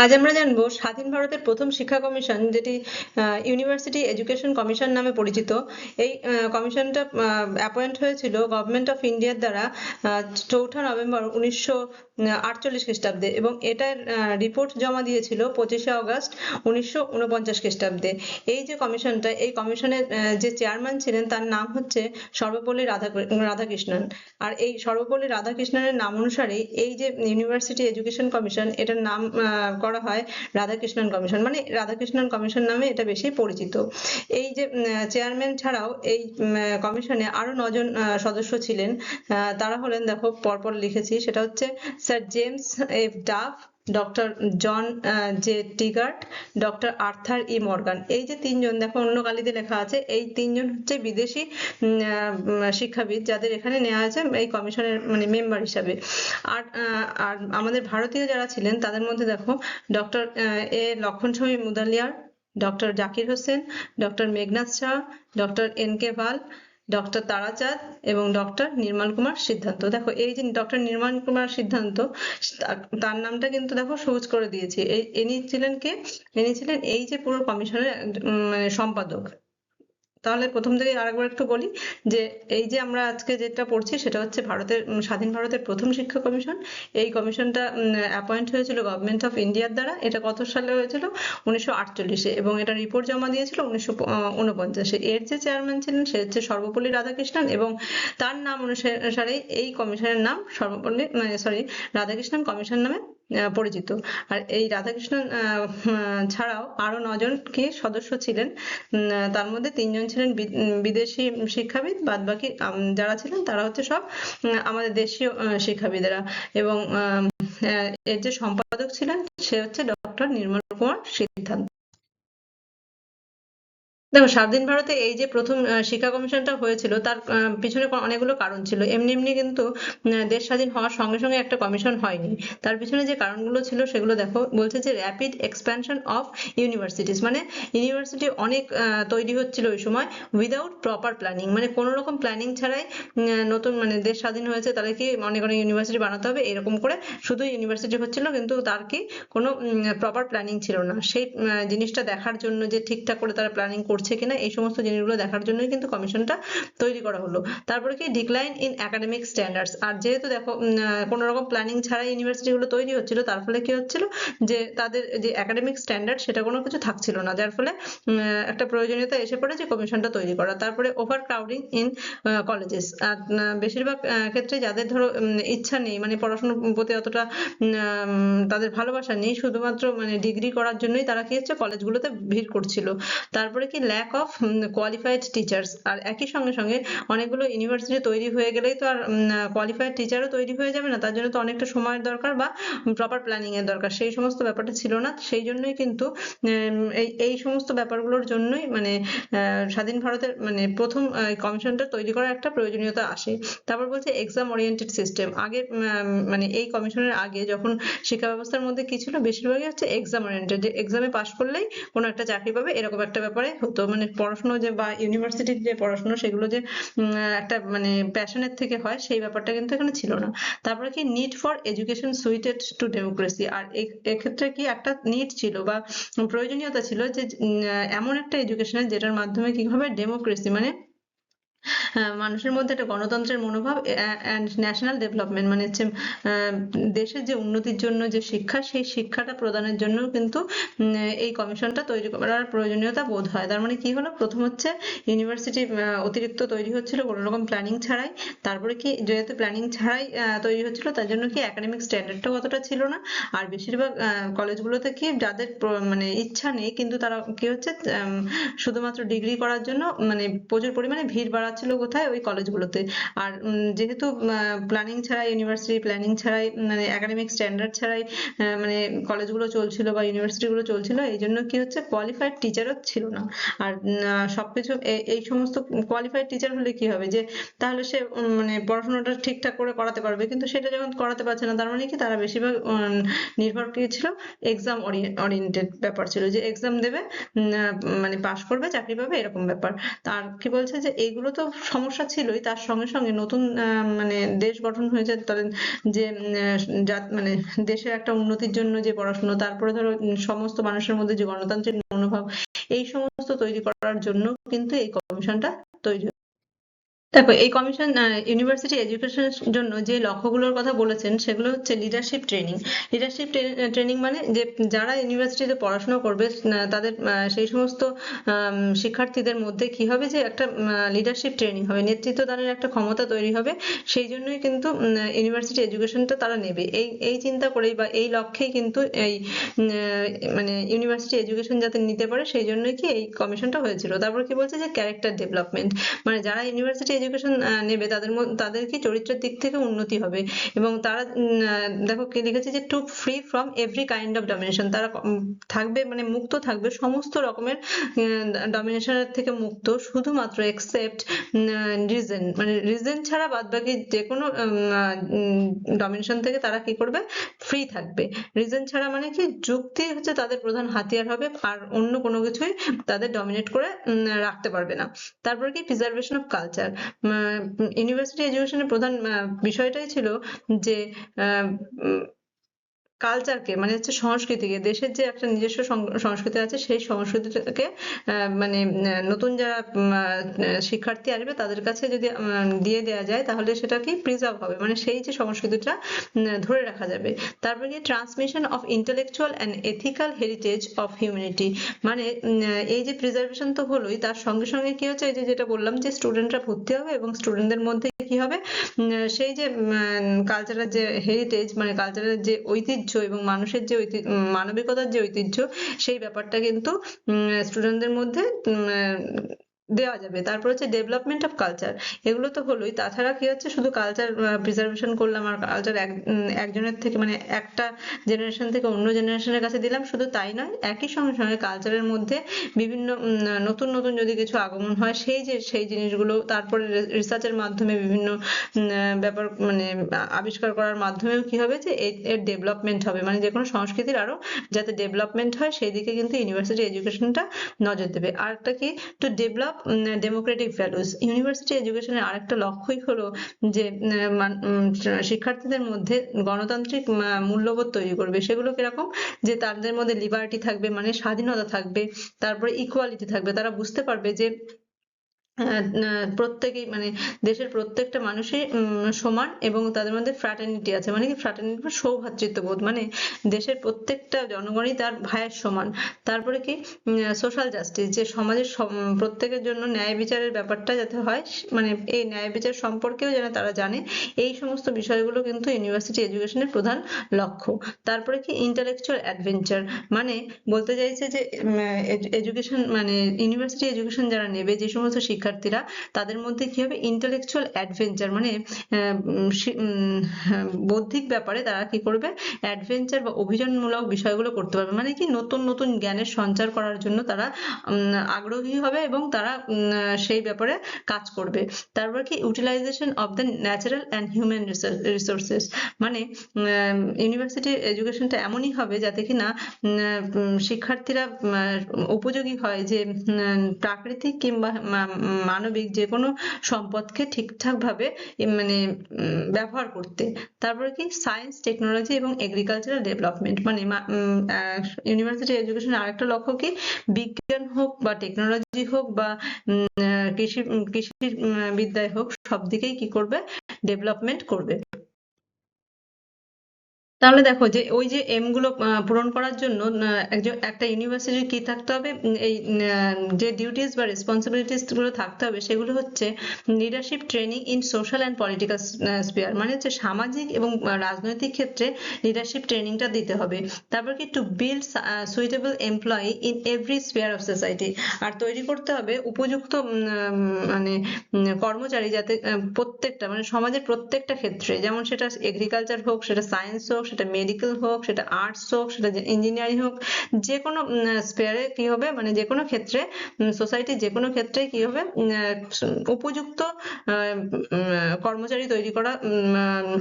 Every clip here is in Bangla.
আজ আমরা জানবো স্বাধীন ভারতের প্রথম শিক্ষা কমিশন, যেটি ইউনিভার্সিটি এডুকেশন কমিশন নামে পরিচিত। এই কমিশনটা অ্যাপয়েন্ট হয়েছিল গভর্নমেন্ট অফ ইন্ডিয়ার দ্বারা 4 নভেম্বর 1948 খ্রিস্টাব্দে, এবং এটার রিপোর্ট জমা দিয়েছিল 25 আগস্ট 1949 খ্রিস্টাব্দে। এই যে কমিশনটা, এই কমিশনের যে চেয়ারম্যান ছিলেন তার নাম হচ্ছে সর্বপল্লী রাধাকৃষ্ণন। আর এই সর্বপল্লী রাধাকৃষ্ণনের নাম অনুসারেই এই যে ইউনিভার্সিটি এডুকেশন কমিশন, এটার নাম করা হয় রাধাকৃষ্ণন কমিশন, মানে রাধাকৃষ্ণন কমিশন নামে এটা বেশি পরিচিত। এই যে চেয়ারম্যান ছাড়াও এই কমিশনে আরো 9 জন সদস্য ছিলেন। তারা হলেন, দেখো পরপর লিখেছি, সেটা হচ্ছে sir James F Duff, doctor John J Taggart, doctor Arthur E Morgan. এই যে 3 জন, দেখো অন্য কালিতে লেখা আছে, এই 3 জন হচ্ছে বিদেশি শিক্ষাবিদ, যাদের এখানে নেওয়া হয়েছে এই কমিশনের মানে মেম্বার হিসাবে। আর আর আমাদের ভারতীয় যারা ছিলেন তাদের মধ্যে দেখো doctor A Lakshmanaswami Mudaliar, doctor Zakir Hussain, doctor Meghnad Saha, doctor N K Pal, doctor Tarachand এবং ডক্টর নির্মল কুমার সিদ্ধান্ত। দেখো এই যে ডক্টর নির্মল কুমার সিদ্ধান্ত, তার নামটা কিন্তু দেখো সবুজ করে দিয়েছি। ইনি ছিলেন কে? ইনি ছিলেন এই যে পুরো কমিশনের মানে সম্পাদক। তাহলে প্রথম থেকে আরেকবার একটু বলি যে এই যে আমরা আজকে যেটা পড়ছি সেটা হচ্ছে ভারতের স্বাধীন ভারতের প্রথম শিক্ষা কমিশন। এই কমিশনটা অ্যাপয়েন্ট হয়েছিল গভর্নমেন্ট অফ ইন্ডিয়ার দ্বারা। এটা কত সালে হয়েছিল? 1948-এ, এবং এটা রিপোর্ট জমা দিয়েছিল 1949-এ। এর যে চেয়ারম্যান ছিলেন সে হচ্ছে সর্বপল্লী রাধাকৃষ্ণন, এবং তার নাম অনুসারে এই কমিশনের নাম সর্বপল্লী সরি রাধাকৃষ্ণন কমিশন নামে পরিচিত। আর এই রাধাকৃষ্ণন ছাড়াও আরো 9 জন কি সদস্য ছিলেন। তার মধ্যে 3 জন ছিলেন বিদেশি শিক্ষাবিদ, বাদ বাকি যারা ছিলেন তারা হচ্ছে সব আমাদের দেশীয় শিক্ষাবিদেরা। এবং এর যে সম্পাদক ছিলেন সে হচ্ছে ডক্টর নির্মল কুমার সিদ্ধান্ত। দেখো স্বাধীন ভারতে এই যে প্রথম শিক্ষা কমিশনটা হয়েছিল তার পিছনে অনেকগুলো কারণ ছিল। এমনি এমনি কিন্তু দেশ স্বাধীন হওয়ার সঙ্গে সঙ্গে একটা কমিশন হয়নি। তার পিছনে যে কারণগুলো ছিল সেগুলো দেখো, বলছে যে র্যাপিড এক্সপ্যানশন অফ ইউনিভার্সিটিস, মানে ইউনিভার্সিটি অনেক তৈরি হচ্ছিল ওই সময় উইদাউট প্রপার প্ল্যানিং, মানে কোনো রকম প্ল্যানিং ছাড়াই নতুন মানে দেশ স্বাধীন হয়েছে তাহলে কি অনেক অনেক ইউনিভার্সিটি বানাতে হবে এরকম করে শুধু ইউনিভার্সিটি হচ্ছিল, কিন্তু তার কি কোনো প্রপার প্ল্যানিং ছিল না। সেই জিনিসটা দেখার জন্য যে ঠিকঠাক করে তারা প্ল্যানিং করছে কিনা, এই সমস্ত জিনিসগুলো দেখার জন্যই কিন্তু কমিশনটা তৈরি করা হলো। তারপরে কি ডিক্লাইন ইন একাডেমিক স্ট্যান্ডার্ডস, আর যেহেতু দেখো কোনো রকম প্ল্যানিং ছাড়াই ইউনিভার্সিটি গুলো তৈরি হচ্ছিল, তার ফলে কি হচ্ছিল যে তাদের যে একাডেমিক স্ট্যান্ডার্ড সেটা কোনো কিছু থাকছিল না, যার ফলে একটা প্রয়োজনীয়তা এসে পড়ে যে কমিশনটা তৈরি করা। তারপরে ওভার ক্রাউডিং ইন কলেজেস, আর বেশিরভাগ ক্ষেত্রে যাদের ধরো ইচ্ছা নেই, মানে পড়াশোনার প্রতি অতটা তাদের ভালোবাসা নেই, শুধুমাত্র মানে ডিগ্রি করার জন্যই তারা কি হচ্ছে কলেজগুলোতে ভিড় করছিল। তারপরে কি ল্যাক অফ কোয়ালিফাইড টিচার্স, আর একই সঙ্গে সঙ্গে অনেকগুলো ইউনিভার্সিটি তৈরি হয়ে গেলেই তো আর কোয়ালিফাইড টিচারও তৈরি হয়ে যাবে না, তার জন্য তো অনেকটা সময়ের দরকার বা প্রপার প্ল্যানিং এর দরকার। সেই সমস্ত ব্যাপারটা ছিল না, সেই জন্যই কিন্তু এই এই সমস্ত ব্যাপারগুলোর জন্যই মানে স্বাধীন ভারতের মানে প্রথম কমিশনটা তৈরি করার একটা প্রয়োজনীয়তা আসে। তারপর বলছে এক্সাম ওরিয়েন্টেড সিস্টেম। আগে মানে এই কমিশনের আগে যখন শিক্ষা ব্যবস্থার মধ্যে কি ছিল, বেশিরভাগই হচ্ছে এক্সাম ওরিয়েন্টেড, যে এক্সামে পাশ করলেই কোনো একটা চাকরি পাবে এরকম একটা ব্যাপারে হতো। মানে পড়াশোনা যে বা ইউনিভার্সিটির যে পড়াশোনা সেগুলো যে একটা মানে প্যাশনের থেকে হয় সেই ব্যাপারটা কিন্তু এখানে ছিল না। তারপরে কি need for education suited to democracy, আর এক্ষেত্রে কি একটা নিড ছিল বা প্রয়োজনীয়তা ছিল যে এমন একটা এডুকেশনের যেটার মাধ্যমে কি হবে ডেমোক্রেসি, মানে মানুষের মধ্যে একটা গণতন্ত্রের মনোভাব অ্যান্ড ন্যাশনাল ডেভেলপমেন্ট, মানে হচ্ছে দেশের যে উন্নতির জন্য যে শিক্ষা, সেই শিক্ষাটা প্রদানের জন্য কিন্তু এই কমিশনটা তৈরি করার প্রয়োজনীয়তা বোধ হয়। তার মানে কি হলো, প্রথম হচ্ছে ইউনিভার্সিটি অতিরিক্ত তৈরি হচ্ছিল কোনো রকম প্ল্যানিং ছাড়াই। তারপরে কি যেহেতু প্ল্যানিং ছাড়াই তৈরি হচ্ছিল, তার জন্য কি একাডেমিক স্ট্যান্ডার্ডটাও অতটা ছিল না। আর বেশিরভাগ কলেজগুলোতে কি যাদের মানে ইচ্ছা নেই, কিন্তু তারা কি হচ্ছে শুধুমাত্র ডিগ্রি করার জন্য মানে প্রচুর পরিমাণে ভিড় বাড়াচ্ছিল কোথায়, ওই কলেজগুলোতে। আর যেহেতু প্ল্যানিং ছাড়াই ইউনিভার্সিটি প্ল্যানিং ছাড়াই মানে একাডেমিক স্ট্যান্ডার্ড ছাড়াই মানে কলেজগুলো চলছিল বা ইউনিভার্সিটি গুলো চলছিল, এই জন্য কি হচ্ছে কোয়ালিফাইড টিচারও ছিল না। আর সবকিছু এই সমস্ত কোয়ালিফাইড টিচার হলে কি হবে, যে তাহলে সে মানে পড়াশোনাটা ঠিকঠাক করে করাতে পারবে, কিন্তু সেটা যখন করাতে পারছে না, তার মানে কি তারা বেশিরভাগ নির্ভর কি ছিল এক্সাম ওরিয়েন্টেড ব্যাপার ছিল, যে এক্সাম দেবে মানে পাশ করবে চাকরি পাবে এরকম ব্যাপার। আর কি বলছে যে এইগুলো তো সমস্যা ছিলই, তার সঙ্গে সঙ্গে নতুন মানে দেশ গঠন হয়েছে, তাদের যে মানে দেশের একটা উন্নতির জন্য যে পড়াশোনা, তারপরে ধরো সমস্ত মানুষের মধ্যে যে গণতান্ত্রিক মনোভাব, এই সমস্ত তৈরি করার জন্য কিন্তু এই কমিশনটা তৈরি। দেখো, এই কমিশন ইউনিভার্সিটি এডুকেশনের জন্য যে লক্ষ্যগুলোর কথা বলেছেন সেগুলো হচ্ছে লিডারশিপ ট্রেনিং। লিডারশিপ ট্রেনিং মানে যে যারা ইউনিভার্সিটিতে পড়াশোনা করবে তাদের সেই সমস্ত শিক্ষার্থীদের মধ্যে কি হবে, যে একটা লিডারশিপ ট্রেনিং হবে, নেতৃত্ব দানের একটা ক্ষমতা তৈরি হবে। সেই জন্যই কিন্তু ইউনিভার্সিটি এডুকেশনটা তারা নেবে, এই চিন্তা করেই বা এই লক্ষ্যেই কিন্তু এই মানে ইউনিভার্সিটি এডুকেশন যাতে নিতে পারে সেই জন্যই কি এই কমিশনটা হয়েছিল। তারপর কি বলছে যে ক্যারেক্টার ডেভেলপমেন্ট, মানে যারা ইউনিভার্সিটি এডুকেশন নেবে তাদের কি চরিত্রের দিক থেকে উন্নতি হবে, এবং তারা দেখো কি লিখেছে যে to free from every kind of domination, তারা থাকবে মানে মুক্ত থাকবে সমস্ত রকমের ডমিনেশনের থেকে মুক্ত, শুধুমাত্র এক্সেপ্ট রিজন, মানে রিজন ছাড়া বাদ বাকি যে কোনো ডমিনেশন থেকে তারা কি করবে, ফ্রি থাকবে। রিজন ছাড়া মানে কি, যুক্তি হচ্ছে তাদের প্রধান হাতিয়ার হবে, আর অন্য কোনো কিছুই তাদের ডমিনেট করে রাখতে পারবে না। তারপর কি প্রিজার্ভেশন অফ কালচার, ইউনিভার্সিটি এডুকেশনের প্রধান বিষয়টাই ছিল যে কালচারকে, মানে হচ্ছে সংস্কৃতিকে, দেশের যে একটা নিজস্ব সংস্কৃতি আছে সেই সংস্কৃতিটাকে মানে নতুন যারা শিক্ষার্থী আসবে তাদের কাছে যদি দিয়ে দেওয়া যায় তাহলে সেটা কি প্রিজার্ভ হবে, মানে সেই যে সংস্কৃতিটা ধরে রাখা যাবে। তারপরে কি transmission of intellectual and ethical heritage of humanity, মানে এই যে প্রিজার্ভেশন তো হলোই, তার সঙ্গে সঙ্গে কি হচ্ছে, এই যে যেটা বললাম যে স্টুডেন্টরা ভর্তি হবে এবং স্টুডেন্টদের মধ্যে কি হবে, সেই যে কালচারাল যে হেরিটেজ, মানে কালচারাল যে ঐতিহ্য এবং মানুষের যে মানবিকতার যে ঐতিহ্য, সেই ব্যাপারটা কিন্তু স্টুডেন্টদের মধ্যে দেওয়া যাবে। তারপর হচ্ছে ডেভেলপমেন্ট অফ কালচার, এগুলো তো হলোই, তাছাড়া কি হচ্ছে, শুধু কালচার প্রিজার্ভেশন করলাম আর কালচার একজনের থেকে মানে একটা জেনারেশন থেকে অন্য জেনারেশনের কাছে দিলাম, শুধু তাই নয়, একই সঙ্গে সঙ্গে কালচারের মধ্যে বিভিন্ন নতুন নতুন যদি কিছু আগমন হয় সেই জিনিসগুলো তারপরে রিসার্চের মাধ্যমে বিভিন্ন ব্যাপার মানে আবিষ্কার করার মাধ্যমেও কি হবে, যে এর ডেভেলপমেন্ট হবে, মানে যে কোনো সংস্কৃতির আরো যাতে ডেভেলপমেন্ট হয় সেই দিকে কিন্তু ইউনিভার্সিটি এডুকেশনটা নজর দেবে। আর একটা কি, to develop Democratic values, university এডুকেশনের আরেকটা লক্ষ্যই হলো যে শিক্ষার্থীদের মধ্যে গণতান্ত্রিক মূল্যবোধ তৈরি করবে। সেগুলো কিরকম, যে তাদের মধ্যে লিবার্টি থাকবে, মানে স্বাধীনতা থাকবে, তারপরে ইকুয়ালিটি থাকবে, তারা বুঝতে পারবে যে প্রত্যেকেই মানে দেশের প্রত্যেকটা মানুষই সমান, এবং তাদের মধ্যে ফ্র্যাটার্নিটি আছে, মানে কি ফ্র্যাটার্নিটি বা সৌভ্রাতৃত্ববোধ, মানে দেশের প্রত্যেকটা জনগণই তার ভাইয়ের সমান। তারপরে কি সোশ্যাল জাস্টিস, যে সমাজের প্রত্যেকের জন্য ন্যায় বিচারের ব্যাপারটা যাতে হয়, মানে এই ন্যায় বিচার সম্পর্কেও যেন তারা জানে, এই সমস্ত বিষয়গুলো কিন্তু ইউনিভার্সিটি এডুকেশনের প্রধান লক্ষ্য। তারপরে কি ইন্টালেকচুয়াল অ্যাডভেঞ্চার, মানে বলতে চাইছে যে এডুকেশন মানে ইউনিভার্সিটি এডুকেশন যারা নেবে, যে সমস্ত শিক্ষার্থীরা, তাদের মধ্যে কি হবে, ইন্টালেকচুয়াল অ্যাডভেঞ্চার, মানে বৌদ্ধিক ব্যাপারে তারা কি করবে, অ্যাডভেঞ্চার বা অভিযানমূলক বিষয়গুলো করতে পারবে, মানে কি নতুন নতুন জ্ঞানের সঞ্চার করার জন্য তারা আগ্রহী হবে এবং তারা সেই ব্যাপারে কাজ করবে। তারপর কি utilization of the natural and human resources, মানে ইউনিভার্সিটি এডুকেশনটা এমনই হবে যাতে কিনা শিক্ষার্থীরা উপযোগী হয় যে প্রাকৃতিক কিংবা মানবিক যে কোনো সম্পদকে ঠিকঠাক ভাবে মানে ব্যবহার করতে। তারপরে কি সায়েন্স, টেকনোলজি এবং এগ্রিকালচারাল ডেভেলপমেন্ট, মানে ইউনিভার্সিটি এডুকেশনের আরেকটা লক্ষ্য কি, বিজ্ঞান হোক বা টেকনোলজি হোক বা কৃষি বিদ্যায় হোক, সব দিকেই কি করবে, ডেভেলপমেন্ট করবে। তাহলে দেখো যে ওই যে এম গুলো পূরণ করার জন্য একটা ইউনিভার্সিটির কি থাকতে হবে, এই যে ডিউটিস বা রেসপন্সিবিলিটিস গুলো থাকতে হবে সেগুলো হচ্ছে leadership training in social and political spear, মানে হচ্ছে সামাজিক এবং রাজনৈতিক ক্ষেত্রে লিডারশিপ ট্রেনিংটা দিতে হবে। তারপর কি to build suitable employee in every sphere of society, আর তৈরি করতে হবে উপযুক্ত মানে কর্মচারী যাতে প্রত্যেকটা মানে সমাজের প্রত্যেকটা ক্ষেত্রে, যেমন সেটা এগ্রিকালচার হোক, সেটা সায়েন্স হোক, সেটা মেডিকেল হোক, সেটা আর্টস হোক, সেটা ইঞ্জিনিয়ারিং হোক, যে কোনো স্পেয়ারে কি হবে, মানে যে কোনো ক্ষেত্রে সোসাইটির যে কোনো ক্ষেত্রে কি হবে, উপযুক্ত কর্মচারী তৈরি করা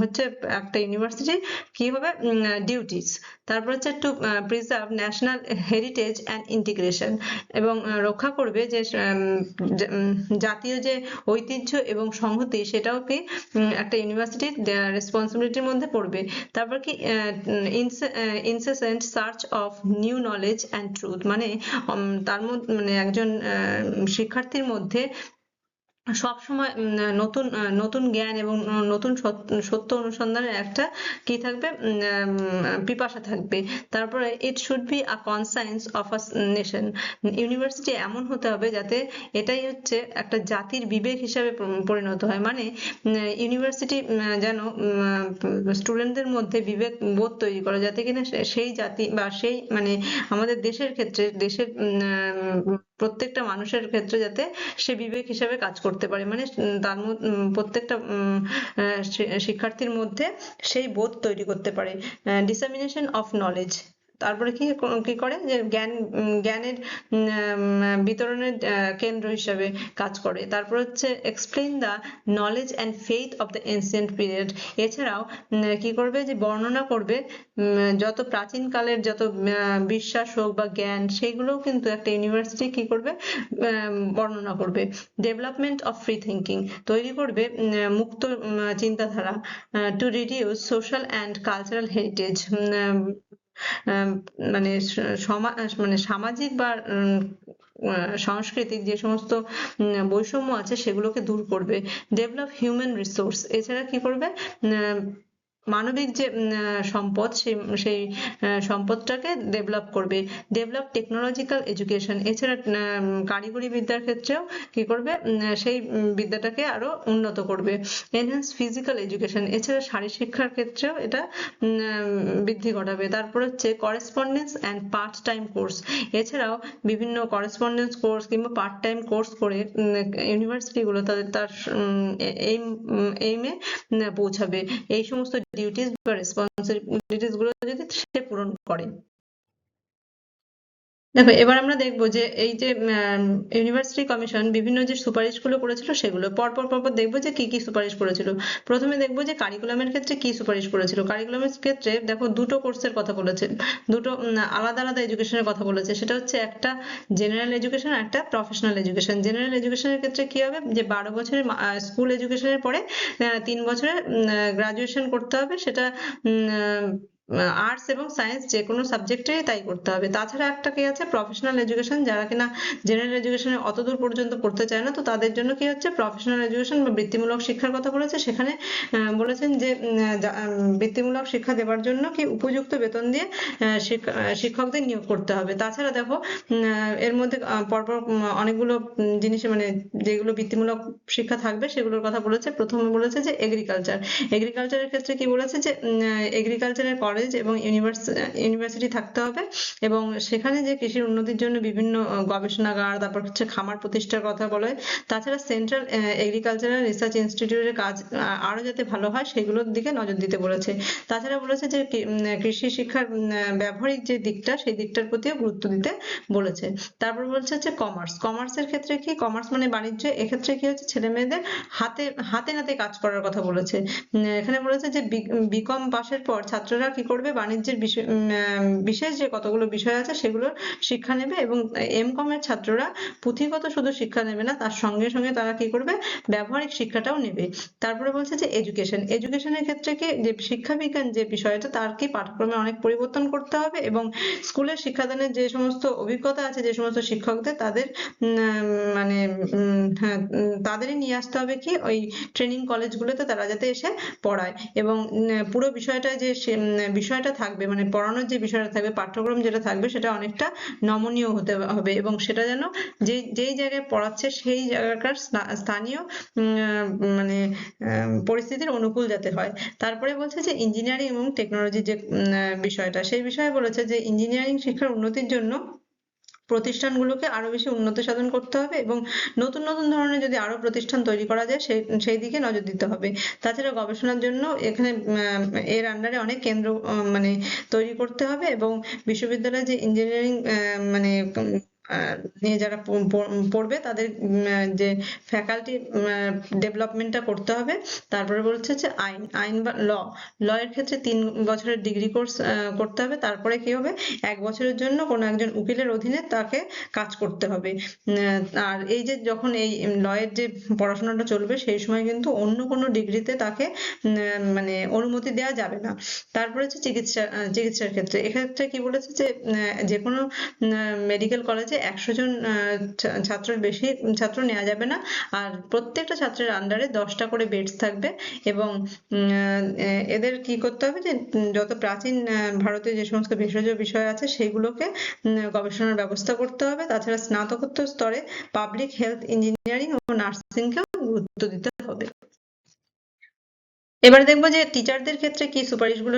হচ্ছে একটা ইউনিভার্সিটির কি হবে ডিউটিস। তারপর হচ্ছে two preserve national heritage and integration, এবং রক্ষা করবে যে জাতীয় যে ঐতিহ্য এবং সংহতি, সেটাও কি একটা ইউনিভার্সিটির রেসপন্সিবিলিটির মধ্যে পড়বে। তারপর কি incessant search of new knowledge and truth, মানে তার মধ্যে মানে একজন শিক্ষার্থীর মধ্যে সবসময় নতুন নতুন জ্ঞান এবং নতুন সত্য অনুসন্ধানের একটা কি থাকবে, পিপাসা থাকবে। তারপরে it should be a conscience of a nation, university এমন হতে হবে যাতে এটাই হচ্ছে একটা জাতির বিবেক হিসাবে পরিণত হয়, মানে ইউনিভার্সিটি যেন স্টুডেন্টদের মধ্যে বিবেক বোধ তৈরি করে, যাতে কিনা সেই জাতি বা সেই মানে আমাদের দেশের ক্ষেত্রে দেশের প্রত্যেকটা মানুষের ক্ষেত্রে যাতে সে বিবেক হিসাবে কাজ করতে পারে, মানে তার প্রত্যেকটা শিক্ষার্থীর মধ্যে সেই বোধ তৈরি করতে পারে। ডিসেমিনেশন অফ নলেজ, তারপরে কি কি করে যে জ্ঞানের বিতরণের কেন্দ্র হিসাবে কাজ করে। তারপর হচ্ছে explain the knowledge and faith of the ancient period, এছাড়াও কি করবে যে বর্ণনা করবে যত প্রাচীন কালের যত বিশ্বাস হোক বা জ্ঞান, সেইগুলোও কিন্তু একটা ইউনিভার্সিটি কি করবে বর্ণনা করবে। ডেভেলপমেন্ট অফ ফ্রি থিঙ্কিং, তৈরি করবে মুক্ত চিন্তাধারা। To reduce social and cultural heritage, মানে মানে সামাজিক বা সাংস্কৃতিক যে সমস্ত বৈষম্য আছে সেগুলোকে দূর করবে। ডেভেলপ হিউম্যান রিসোর্স, এছাড়া কি করবে মানবিক যে সম্পদ সেই সম্পদটাকে ডেভেলপ করবে। ডেভেলপ টেকনোলজিক্যাল এডুকেশন, এছাড়া কারিগরি বিদ্যার ক্ষেত্রেও কি করবে সেই বিদ্যাটাকে আরো উন্নত করবে। এনহ্যান্স ফিজিক্যাল এডুকেশন, এছাড়া শারীর শিক্ষার ক্ষেত্রেও এটা বৃদ্ধি ঘটাবে। তারপর হচ্ছে correspondence and part time course, এছাড়াও বিভিন্ন করেসপন্ডেন্স কোর্স কিংবা পার্ট টাইম কোর্স করে ইউনিভার্সিটিগুলো তার এইমে পৌঁছাবে। এই সমস্ত ডিউটিস বা রেসপন্সিবিলিটিস গুলো যদি সে পূরণ করে। দেখো এবার আমরা দেখবো যে এই যে ইউনিভার্সিটি কমিশন বিভিন্ন যে সুপারিশগুলো করেছিল সেগুলো পরপর পরপর দেখবো যে কি কি সুপারিশ করেছিল। প্রথমে দেখবো যে কারিকুলামের ক্ষেত্রে কি সুপারিশ করেছিল। কারিকুলামের ক্ষেত্রে দেখো দুটো কোর্সের কথা বলেছে, দুটো আলাদা আলাদা এডুকেশনের কথা বলেছে। সেটা হচ্ছে একটা জেনারেল এডুকেশন, একটা প্রফেশনাল এডুকেশন। জেনারেল এডুকেশনের ক্ষেত্রে কি হবে যে 12 বছরের স্কুল এডুকেশনের পরে 3 বছরের গ্রাজুয়েশন করতে হবে, সেটা আর্টস এবং সায়েন্স যে কোনো সাবজেক্টেই তাই করতে হবে। তাছাড়া একটা কি আছে প্রফেশনাল এডুকেশন, যারা কিনা জেনারেল এডুকেশনে অতদূর পর্যন্ত পড়তে চায় না, তো তাদের জন্য কি হচ্ছে প্রফেশনাল এডুকেশন বা বৃত্তিমূলক শিক্ষার কথা বলেছে। সেখানে বলেছেন যে বৃত্তিমূলক শিক্ষা দেওয়ার জন্য কি উপযুক্ত বেতন দিয়ে শিক্ষকদের নিয়োগ করতে হবে। তাছাড়া দেখো এর মধ্যে পরপর অনেকগুলো জিনিস মানে যেগুলো বৃত্তিমূলক শিক্ষা থাকবে সেগুলোর কথা বলেছে। প্রথমে বলেছে যে এগ্রিকালচারের ক্ষেত্রে কি বলেছে যে এগ্রিকালচারের কলেজ এবং ইউনিভার্সিটি থাকতে হবে, এবং সেখানে যে কৃষির উন্নতির জন্য বিভিন্ন গবেষণাগার, তারপর হচ্ছে খামার প্রতিষ্ঠার কথা বলে। তাছাড়া সেন্ট্রাল এগ্রিকালচারাল রিসার্চ ইনস্টিটিউটের কাজ আরো যাতে ভালো হয় সেগুলোর দিকে নজর দিতে বলেছে। তাছাড়া বলেছে যে কৃষি শিক্ষার ব্যবহারিক যে দিকটা সেই দিকটার প্রতিও গুরুত্ব দিতে বলেছে। তারপর বলছে হচ্ছে কমার্সের ক্ষেত্রে কি, কমার্স মানে বাণিজ্য, এক্ষেত্রে কি হচ্ছে ছেলে মেয়েদের হাতে নাতে কাজ করার কথা বলেছে। এখানে বলেছে যে বিকম পাশের পর ছাত্ররা কি করবে বাণিজ্যের বিশেষ যে কতগুলো বিষয় আছে সেগুলোর শিক্ষা নেবে, এবং এমকম এর ছাত্ররা পুঁথিগত শুধু শিক্ষা নেবে না, তার সঙ্গে সঙ্গে তারা কি করবে ব্যবহারিক শিক্ষাটাও নেবে। তারপরে বলছে যে এডুকেশনের ক্ষেত্রে কি যে শিক্ষা বিজ্ঞান যে বিষয়টা তার কি পাঠ্যক্রমে অনেক পরিবর্তন করতে হবে, এবং স্কুলের শিক্ষাদানের যে সমস্ত অভিজ্ঞতা আছে যে সমস্ত শিক্ষকদের তাদের মানে তাদেরই নিয়ে আসতে হবে কি ওই ট্রেনিং কলেজগুলোতে, তারা যাতে এসে পড়ায়, এবং পুরো বিষয়টা যে বিষয়টা থাকবে মানে পড়ানোর যে বিষয়টা থাকবে পাঠ্যক্রম যেটা থাকবে সেটা অনেকটা নমনীয় হতে হবে, এবং সেটা যেন যেই জায়গায় পড়াচ্ছে সেই জায়গাকার স্থানীয় মানে পরিস্থিতির অনুকূল যাতে হয়। তারপরে বলছে যে ইঞ্জিনিয়ারিং এবং টেকনোলজি যে বিষয়টা সেই বিষয়ে বলেছে যে ইঞ্জিনিয়ারিং শিক্ষার উন্নতির জন্য প্রতিষ্ঠানগুলোকে আরো বেশি উন্নতি সাধন করতে হবে এবং নতুন নতুন ধরনের যদি আরো প্রতিষ্ঠান তৈরি করা যায় সেই দিকে নজর দিতে হবে। তাছাড়া গবেষণার জন্য এখানে এর আন্ডারে অনেক কেন্দ্র মানে তৈরি করতে হবে এবং বিশ্ববিদ্যালয়ে যে ইঞ্জিনিয়ারিং মানে নিয়ে যারা পড়বে তাদের যে ফ্যাকাল্টি ডেভেলপমেন্টটা করতে হবে। তারপরে বলছে যে আইন বা ল এর ক্ষেত্রে 3 বছরের ডিগ্রি কোর্স করতে হবে। তারপরে কি হবে, 1 বছরের জন্য কোনো একজন উকিলের অধীনে তাকে কাজ করতে হবে। আর এই যে যখন এই ল এর যে পড়াশোনাটা চলবে সেই সময় কিন্তু অন্য কোনো ডিগ্রিতে তাকে মানে অনুমতি দেওয়া যাবে না। তারপরে হচ্ছে চিকিৎসার ক্ষেত্রে, এক্ষেত্রে কি বলেছে যে যে কোনো মেডিকেল কলেজে 100 জন ছাত্রের বেশি ছাত্র নেওয়া যাবে না, আর প্রত্যেকটা ছাত্রের আন্ডারে 10টা করে বেডস থাকবে এবং এদের কি করতে হবে যে যত প্রাচীন ভারতীয় যে সমস্ত ভেষজ বিষয় আছে সেগুলোকে গবেষণার ব্যবস্থা করতে হবে। তাছাড়া স্নাতকোত্তর স্তরে পাবলিক হেলথ, ইঞ্জিনিয়ারিং ও নার্সিংকেও গুরুত্ব দিতে হবে। এবারে দেখবো যে টিচারদের ক্ষেত্রে কি সুপারিশগুলো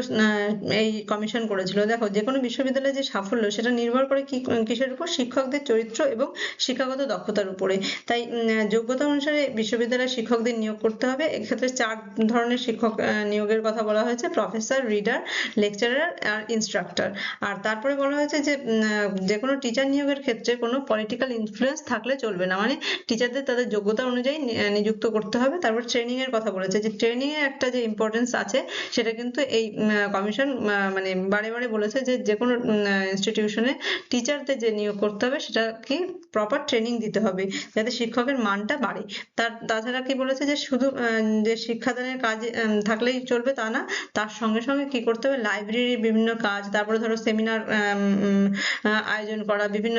এই কমিশন করেছিল। দেখো, যে কোনো বিশ্ববিদ্যালয়ের যে সাফল্য সেটা নির্ভর করে কিসের উপর, শিক্ষকদের চরিত্র এবং শিক্ষাগত দক্ষতার উপরে। তাই যোগ্যতা অনুসারে বিশ্ববিদ্যালয়ের শিক্ষকদের নিয়োগ করতে হবে। এক্ষেত্রে 4 ধরনের শিক্ষক নিয়োগের কথা বলা হয়েছে: প্রফেসর, রিডার, লেকচারার আর ইনস্ট্রাক্টর। আর তারপরে বলা হয়েছে যে যে কোনো টিচার নিয়োগের ক্ষেত্রে কোনো পলিটিক্যাল ইনফ্লুয়েন্স থাকলে চলবে না, মানে টিচারদের তাদের যোগ্যতা অনুযায়ী নিযুক্ত করতে হবে। তারপর ট্রেনিং এর কথা বলেছে, যে ট্রেনিং এর একটা যে ইম্পর্টেন্স আছে সেটা কিন্তু এই কমিশন মানে বারে বারে বলেছে যে যে কোনো ইনস্টিটিউশনে টিচারদের যে নিয়োগ করতে হবে সেটা কি প্রপার ট্রেনিং দিতে হবে যাতে শিক্ষকের মানটা বাড়ে। তাছাড়া কি বলেছে যে শুধু যে শিক্ষাদানের কাজ থাকলেই চলবে তা না, তার সঙ্গে সঙ্গে কি করতে হবে, লাইব্রেরির বিভিন্ন কাজ, তারপরে ধরো সেমিনার আয়োজন করা, বিভিন্ন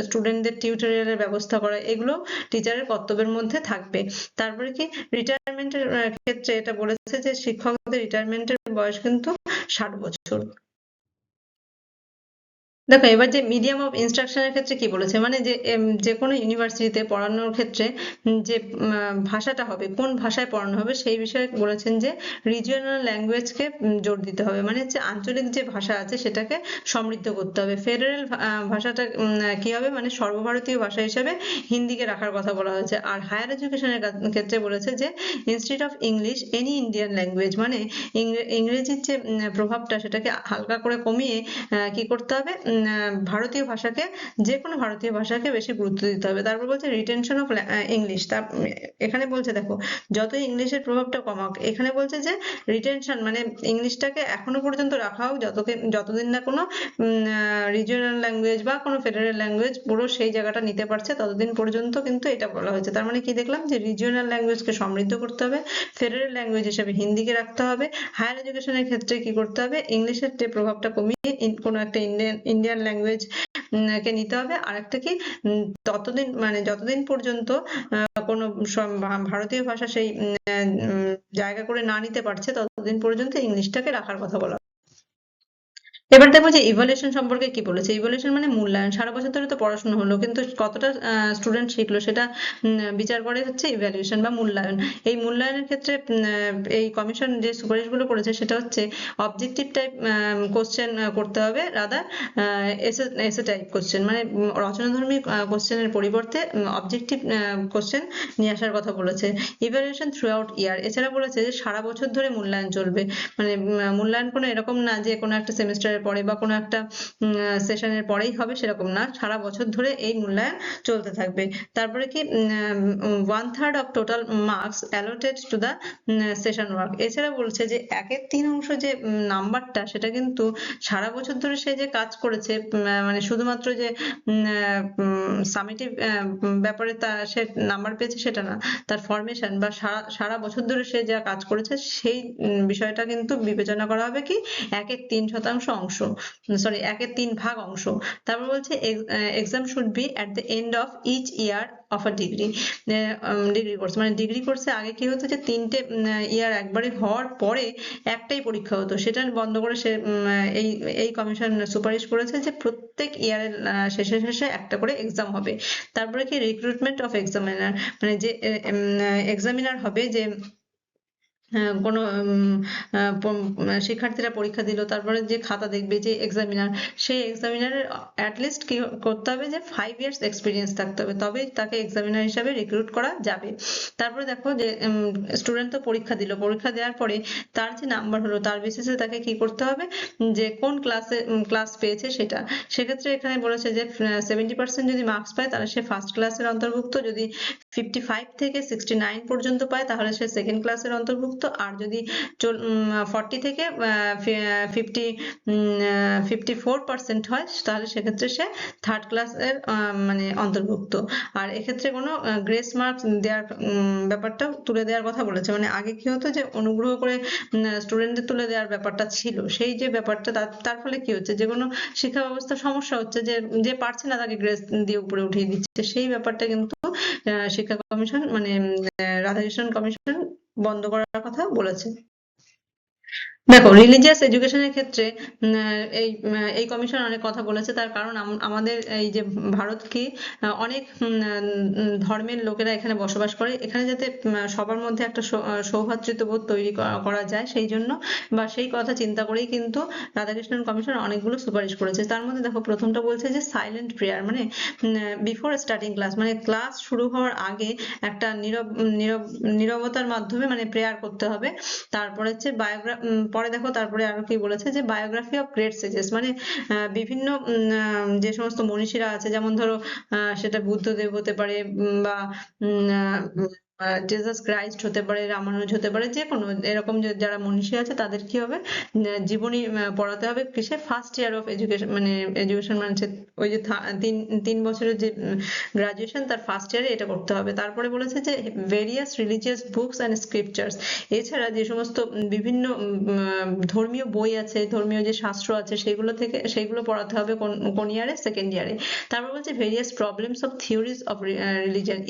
স্টুডেন্টদের টিউটোরিয়ালের ব্যবস্থা করা, এগুলো টিচারের কর্তব্যের মধ্যে থাকবে। তারপরে কি রিটায়ারমেন্টের ক্ষেত্রে এটা বলেছে যে শিক্ষকদের রিটায়ারমেন্টের বয়স কিন্তু 60 বছর। দেখো, এবার যে মিডিয়াম অফ ইনস্ট্রাকশনের ক্ষেত্রে কি বলেছে, মানে যে যে কোনো ইউনিভার্সিটিতে পড়ানোর ক্ষেত্রে যে ভাষাটা হবে, কোন ভাষায় পড়ানো হবে সেই বিষয়ে বলেছেন যে রিজিওনাল ল্যাঙ্গুয়েজকে জোর দিতে হবে, মানে হচ্ছে আঞ্চলিক যে ভাষা আছে সেটাকে সমৃদ্ধ করতে হবে। ফেডারেল ভাষাটা কি হবে, মানে সর্বভারতীয় ভাষা হিসেবে হিন্দিকে রাখার কথা বলা হয়েছে। আর হায়ার এডুকেশনের ক্ষেত্রে বলেছে যে instead of English any Indian language, মানে ইংরেজির যে প্রভাবটা সেটাকে হালকা করে কমিয়ে কি করতে হবে, ভারতীয় ভাষাকে, যে কোনো ভারতীয় ভাষাকে বেশি গুরুত্ব দিতে হবে। তারপর বলছে রিটেনশন অফ ইংলিশ। এখানে বলছে দেখো, যতই ইংলিশের প্রভাবটা কমাক, এখানে বলছে যে রিটেনশন মানে ইংলিশটাকে এখনো পর্যন্ত রাখা হোক, যতদিন না কোনো রিজিওনাল ল্যাঙ্গুয়েজ বা কোনো ফেডারেল ল্যাঙ্গুয়েজ পুরো সেই জায়গাটা নিতে পারছে ততদিন পর্যন্ত কিন্তু এটা বলা হয়েছে। তার মানে কি দেখলাম, যে রিজিওনাল ল্যাঙ্গুয়েজকে সমৃদ্ধ করতে হবে, ফেডারেল ল্যাঙ্গুয়েজ হিসেবে হিন্দিকে রাখতে হবে, হায়ার এডুকেশনের ক্ষেত্রে কি করতে হবে, ইংলিশের যে প্রভাবটা কমিয়ে কোনো একটা ইন্ডিয়ান ল্যাঙ্গুয়েজ কে নিতে হবে। আর একটা কি, ততদিন মানে যতদিন পর্যন্ত কোনো ভারতীয় ভাষা সেই জায়গা করে না নিতে পারছে ততদিন পর্যন্ত ইংলিশটাকে রাখার কথা বলা। এবার দেখো যে ইভালুয়েশন সম্পর্কে কি বলেছে। ইভালুয়েশন মানে মূল্যায়ন। সারা বছর ধরে তো পড়াশোনা হলো কিন্তু কতটা স্টুডেন্ট শিখলো সেটা বিচার করে হচ্ছে ইভ্যালুয়েশন বা মূল্যায়ন। এই মূল্যায়নের ক্ষেত্রে এই কমিশন যে সুপারিশগুলো করেছে সেটা হচ্ছে অবজেক্টিভ টাইপ কোশ্চেন করতে হবে, রাদার এসে টাইপ কোশ্চেন, মানে রচনাধর্মী কোশ্চেনের পরিবর্তে অবজেক্টিভ কোশ্চেন নিয়ে আসার কথা বলেছে। ইভ্যালুয়েশন থ্রু আউট ইয়ার, এছাড়া বলেছে যে সারা বছর ধরে মূল্যায়ন চলবে, মানে মূল্যায়ন কোনো এরকম না যে কোনো একটা সেমিস্টারের পরে বা কোনো একটা সেশনের পরেই হবে, সেরকম না, সারা বছর ধরে এই মূল্যায়ন চলতে থাকবে। তারপরে কি 1/3 of total marks allotted to the session work. এছাড়া বলছে যে 1/3 অংশ যে নাম্বারটা সেটা কিন্তু সারা বছর ধরে সে যে কাজ করেছে, মানে শুধুমাত্র যে সামেটিভ ব্যাপারে সে নাম্বার পেয়েছে সেটা না, তার ফরমেশন বা সারা বছর ধরে সে যা কাজ করেছে সেই বিষয়টা কিন্তু বিবেচনা করা হবে কি 1/3 অংশ, সরি 1/3 অংশ। তারপর বলছে exam should be at the end of each year of a degree course, মানে ডিগ্রি কোর্সে আগে কি হতো যে 3টে ইয়ার একবারে হওয়ার পরে একটাই পরীক্ষা হতো, সেটা বন্ধ করে সে এই কমিশন সুপারিশ করেছে যে প্রত্যেক ইয়ারের শেষে শেষে একটা করে এক্সাম হবে। তারপরে কি রিক্রুটমেন্ট অফ এক্সামিনার, মানে যে এক্সামিনার হবে, যে কোনো শিক্ষার্থীরা পরীক্ষা দিল, তারপরে যে খাতা দেখবে, যে এক্সামিনার, সেই এক্সামিনারের অ্যাটলিস্ট কি করতে হবে, যে 5 years এক্সপিরিয়েন্স থাকতে হবে, তবেই তাকে এক্সামিনার হিসাবে রিক্রুট করা যাবে। তারপরে দেখো যে স্টুডেন্ট তো পরীক্ষা দিল, পরীক্ষা দেওয়ার পরে তার যে নাম্বার হলো তার বেসিসে তাকে কি করতে হবে, যে কোন ক্লাস পেয়েছে সেটা। সেক্ষেত্রে এখানে বলেছে যে 70% যদি মার্কস পায় তাহলে সে ফার্স্ট ক্লাসের অন্তর্ভুক্ত, যদি 55 থেকে 69 পর্যন্ত পায় তাহলে সে সেকেন্ড ক্লাসের অন্তর্ভুক্ত, আর যদি 40 থেকে 54% হয় তাহলে সেক্ষেত্রে সে থার্ড ক্লাসের মানে অন্তর্ভুক্ত। আর এক্ষেত্রে কোনো গ্রেস মার্কস দেওয়ার ব্যাপারটা তুলে দেওয়ার কথা বলেছে। মানে আগে কি হতো যে অনুগ্রহ করে স্টুডেন্টদের তুলে দেওয়ার ব্যাপারটা ছিল, সেই যে ব্যাপারটা তার ফলে কি হচ্ছে, যে কোনো শিক্ষা ব্যবস্থার সমস্যা হচ্ছে, যে যে পারছে না তাকে গ্রেস দিয়ে উপরে উঠিয়ে দিচ্ছে, সেই ব্যাপারটা কিন্তু শিক্ষা কমিশন মানে রাধাকৃষ্ণন কমিশন বন্ধ করার কথা বলেছে। দেখো রিলিজিয়াস এডুকেশনের ক্ষেত্রে এই কমিশন অনেক কথা বলেছে। তার কারণ আমাদের এই যে ভারত কি অনেক ধর্মের লোকেরা এখানে বসবাস করে, এখানে যাতে সবার মধ্যে একটা সৌভ্রাতৃত্ববোধ তৈরি করা যায়, সেই জন্য বা সেই কথা চিন্তা করেই কিন্তু রাধাকৃষ্ণন কমিশন অনেকগুলো সুপারিশ করেছে। তার মধ্যে দেখো প্রথমটা বলছে যে সাইলেন্ট প্রেয়ার, মানে বিফোর স্টার্টিং ক্লাস, মানে ক্লাস শুরু হওয়ার আগে একটা নীরবতার মাধ্যমে মানে প্রেয়ার করতে হবে। তারপরে হচ্ছে পরে দেখো তারপরে আরো কি বলেছে, যে বায়োগ্রাফি অফ গ্রেট সেজেস, মানে বিভিন্ন যে সমস্ত মনীষীরা আছে, যেমন ধরো সেটা বুদ্ধদেব হতে পারে, বা জেসাস ক্রাইস্ট হতে পারে, রামানুজ হতে পারে, যে কোনো এরকম যারা মনীষী আছে তাদের কি হবে, জীবনী পড়াতে হবে কিসে, ফার্স্ট ইয়ার অফ এডুকেশন, মানে এডুকেশন মানে ওই যে 3 বছরের যে গ্রাজুয়েশন তার ফার্স্ট ইয়ারে এটা করতে হবে। তারপরে বলেছে যে various religious books and scriptures, এছাড়া যে সমস্ত বিভিন্ন ধর্মীয় বই আছে, ধর্মীয় যে শাস্ত্র আছে, সেগুলো পড়াতে হবে কোন ইয়ারে, সেকেন্ড ইয়ারে। তারপর বলছে various problems of theories of religion,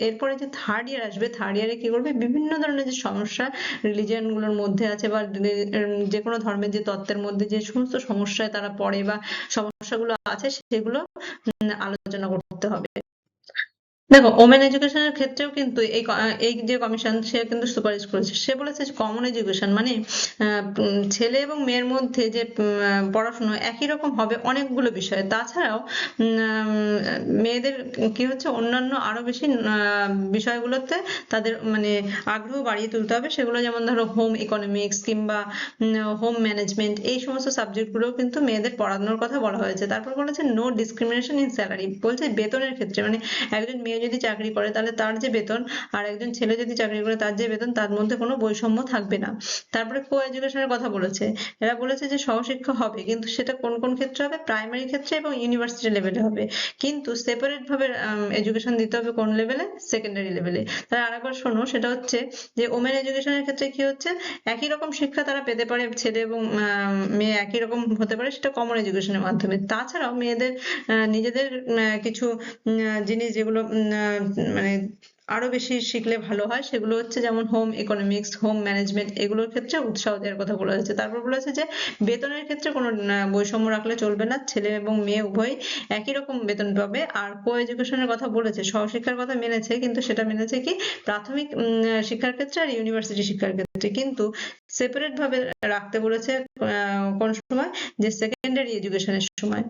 এরপরে যে থার্ড ইয়ার আসবে, থার্ড ইয়ারে কি করবে, বিভিন্ন ধরনের যে সমস্যা রিলিজিয়ন গুলোর মধ্যে আছে, বা যে কোনো ধর্মের যে তত্ত্বের মধ্যে যে সমস্ত সমস্যায় তারা পড়ে বা সমস্যাগুলো আছে সেগুলো আলোচনা করতে হবে। দেখো ওমেন এডুকেশনের ক্ষেত্রেও কিন্তু এই যে কমিশন সে কিন্তু সুপারিশ করেছে। সে বলেছে কমন এডুকেশন, মানে ছেলে এবং মেয়ের মধ্যে যে পড়াশোনা একই রকম হবে অনেকগুলো বিষয়। তাছাড়াও মেয়েদের কি হচ্ছে, অন্যান্য আরো বেশি বিষয়গুলোতে তাদের মানে আগ্রহ বাড়িয়ে তুলতে হবে। সেগুলো যেমন ধরো হোম ইকোনমিক্স কিংবা হোম ম্যানেজমেন্ট, এই সমস্ত সাবজেক্ট গুলো কিন্তু মেয়েদের পড়ানোর কথা বলা হয়েছে। তারপর বলেছে নো ডিসক্রিমিনেশন ইন স্যালারি, বলছে বেতনের ক্ষেত্রে, মানে একজন মেয়ে যদি চাকরি করে তাহলে তার যে বেতন, আর একজন ছেলে যদি চাকরি করে তার যে বেতন, তার মধ্যে কোনো বৈষম্য থাকবে না। তারপরে কো এডুকেশনের কথা বলেছে। এরা বলেছে যে সহশিক্ষা হবে, কিন্তু সেটা কোন কোন ক্ষেত্রে হবে, প্রাইমারি ক্ষেত্রে এবং ইউনিভার্সিটি লেভেলে হবে, কিন্তু সেপারেট ভাবে এডুকেশন দিতে হবে কোন লেভেলে, সেকেন্ডারি লেভেলে। তাহলে আরেকবার শোনো, সেটা হচ্ছে যে ওমেন এডুকেশনের ক্ষেত্রে কি হচ্ছে, একই রকম শিক্ষা তারা পেতে পারে, ছেলে এবং মেয়ে একই রকম হতে পারে, সেটা কমন এডুকেশনের মাধ্যমে। তাছাড়াও মেয়েদের নিজেদের কিছু জিনিস যেগুলো মানে আরো বেশি শিখলে ভালো হয়, সেগুলো হচ্ছে যেমন হোম ইকোনমিক্স, হোম ম্যানেজমেন্ট, এগুলোর ক্ষেত্রে উৎসাহ দেওয়ার কথা বলা হয়েছে। তারপর বলেছে যে বেতনের ক্ষেত্রে কোনো বৈষম্য রাখলে চলবে না, ছেলে এবং মেয়ে উভয়ই একই রকম বেতন পাবে। আর কো এডুকেশনের কথা বলেছে, সহশিক্ষার কথা মেনেছে, কিন্তু সেটা মেনেছে কি প্রাথমিক শিক্ষার ক্ষেত্রে আর ইউনিভার্সিটি শিক্ষার ক্ষেত্রে, কিন্তু সেপারেট ভাবে রাখতে বলেছে কোন সময়, যে সেকেন্ডারি এডুকেশনের সময়।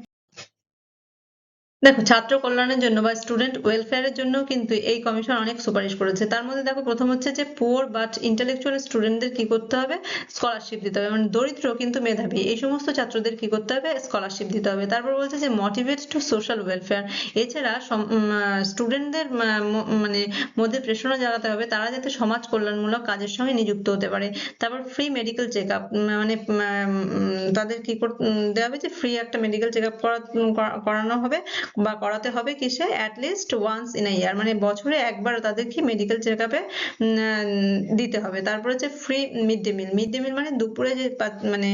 দেখো ছাত্র কল্যাণের জন্য বা স্টুডেন্ট ওয়েলফেয়ারের জন্য কিন্তু এই কমিশন অনেক সুপারিশ করেছে। তার মধ্যে দেখো প্রথম হচ্ছে যে পুয়ার বাট ইন্টেলেকচুয়াল স্টুডেন্টদের কি করতে হবে, স্কলারশিপ দিতে হবে, মানে দরিদ্র কিন্তু মেধাবী এই সমস্ত ছাত্রদের কি করতে হবে, স্কলারশিপ দিতে হবে। তারপর বলছে যে মোটিভেট টু সোশ্যাল ওয়েলফেয়ার, এছাড়া স্টুডেন্টদের মানে মধ্যে প্রেরণা জাগাতে হবে তারা যাতে সমাজ কল্যাণমূলক কাজের সঙ্গে নিযুক্ত হতে পারে। তারপর ফ্রি মেডিকেল চেক আপ, মানে তাদের কি দেওয়া হবে, যে ফ্রি একটা মেডিকেল চেক আপ করানো হবে বা করাতে হবে কিসে, অ্যাটলিস্ট ওয়ান্স ইন আ ইয়ার, মানে বছরে একবার তাদের কি মেডিকেল চেক আপে দিতে হবে। তারপর হচ্ছে free mid day meal, mid day meal মানে দুপুরে যে মানে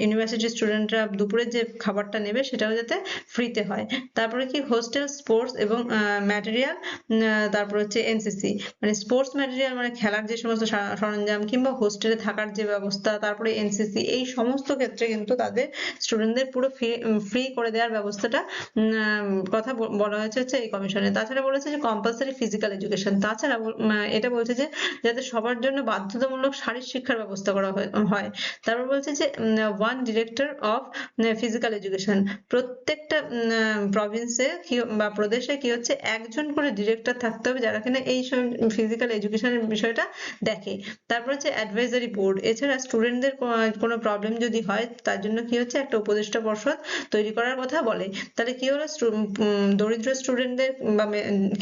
ইউনিভার্সিটি স্টুডেন্টরা দুপুরে যে খাবারটা নেবে সেটাও যাতে ফ্রিতে হয়। তারপরে কি হোস্টেল স্পোর্টস এবং ম্যাটেরিয়াল, তারপর হচ্ছে এনসিসি, মানে স্পোর্টস ম্যাটেরিয়াল মানে খেলার যে সমস্ত সরঞ্জাম, কিংবা হোস্টেলে থাকার যে ব্যবস্থা, তারপরে এনসিসি, এই সমস্ত ক্ষেত্রে কিন্তু তাদের স্টুডেন্টদের পুরো ফ্রি করে দেওয়ার ব্যবস্থাটা কথা বলা হয়েছে হচ্ছে এই কমিশনে। তাছাড়া বলেছে যে কম্পালসারি ফিজিক্যাল এডুকেশন। তাছাড়া এটা বলছে যে যাতে সবার জন্য বাধ্যতামূলক শারীর শিক্ষার ব্যবস্থা করা হয়। তারপর বলছে যে one director of physical education. প্রত্যেকটা প্রভিন্সে বা প্রদেশে কি হচ্ছে একজন করে ডিরেক্টর থাকতে হবে যারা কিনা এই ফিজিক্যাল এডুকেশনের বিষয়টা দেখে। তারপর হচ্ছে অ্যাডভাইজারি বোর্ড। এছাড়া স্টুডেন্টদের কোনো প্রবলেম যদি হয় তার জন্য কি হচ্ছে একটা উপদেষ্টা পর্ষদ তৈরি করার কথা বলে। তাহলে কি হলো, দরিদ্র স্টুডেন্টদের বা